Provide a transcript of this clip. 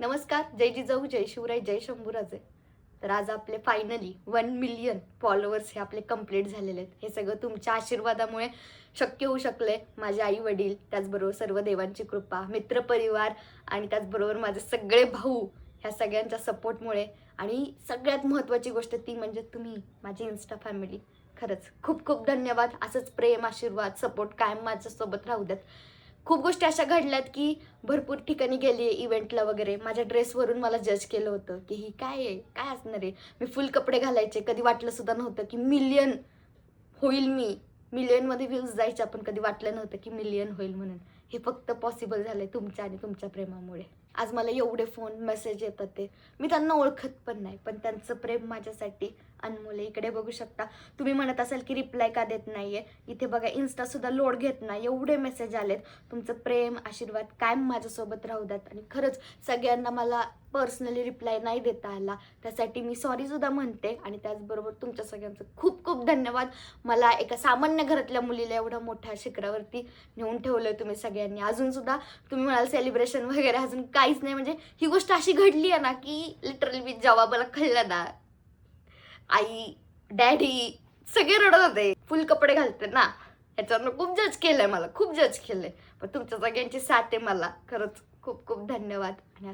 नमस्कार, जय जिजाऊ, जय शिवराय, जय शंभूराजे. तर आज आपले फायनली 1 मिलियन फॉलोअर्स हे आपले कंप्लीट झालेले आहेत. हे सगळं तुमच्या आशीर्वादामुळे शक्य होऊ शकले. माझे आई वडील, त्याचबरोबर सर्व देवांची कृपा, मित्रपरिवार आणि त्याचबरोबर माझे सगळे भाऊ, ह्या सगळ्यांच्या सपोर्टमुळे. आणि सगळ्यात महत्त्वाची गोष्ट ती म्हणजे तुम्ही, माझी इन्स्टा फॅमिली. खरंच खूप खूप धन्यवाद. असंच प्रेम, आशीर्वाद, सपोर्ट कायम माझ्यासोबत राहू द्यात. खूप गोष्टी अशा घडल्यात की भरपूर ठिकाणी गेली इव्हेंटला वगैरे, माझ्या ड्रेसवरून मला जज केलं होतं की ही काय आहे, काय असणार आहे. मी फुल कपडे घालायचे, कधी वाटलं सुद्धा नव्हतं की मिलियन होईल. मी मिलियनमध्ये व्ह्यूज जायच्या, पण कधी वाटलं नव्हतं की मिलियन होईल म्हणून. हे फक्त पॉसिबल झालंय तुमच्या आणि तुमच्या प्रेमामुळे. आज मला एवढे फोन मेसेज येतात, ते मी त्यांना ओळखत पण नाही, पण त्यांचं प्रेम माझ्यासाठी अनमोल आहे. इकडे बघू शकता. तुम्ही म्हणत असाल की रिप्लाय का देत नाहीये, इथे बघा इन्स्टा सुद्धा लोड घेत नाही, एवढे मेसेज आलेत. तुमचं प्रेम, आशीर्वाद कायम माझ्यासोबत राहू द्यात. आणि खरंच सगळ्यांना मला पर्सनली रिप्लाय नाही देता आला, त्यासाठी मी सॉरी सुद्धा म्हणते. आणि त्याचबरोबर तुमच्या सगळ्यांचं खूप खूप धन्यवाद. मला एका सामान्य घरातल्या मुलीला एवढ्या मोठ्या शिखरावरती नेऊन ठेवलं तुम्ही सगळ्यांनी. अजून सुद्धा तुम्ही म्हणाल सेलिब्रेशन वगैरे, अजून काहीच नाही. म्हणजे ही गोष्ट अशी घडली आहे ना की लिटरली मी जेव्हा मला कळलं ना, आई, डॅडी सगळे रडत होते. फुल कपडे घालते ना, ह्याच्यावरनं खूप जज केलंय मला, खूप जज केलंय. पण तुमच्या सगळ्यांची साथ आहे मला. खरंच खूप खूप धन्यवाद. आणि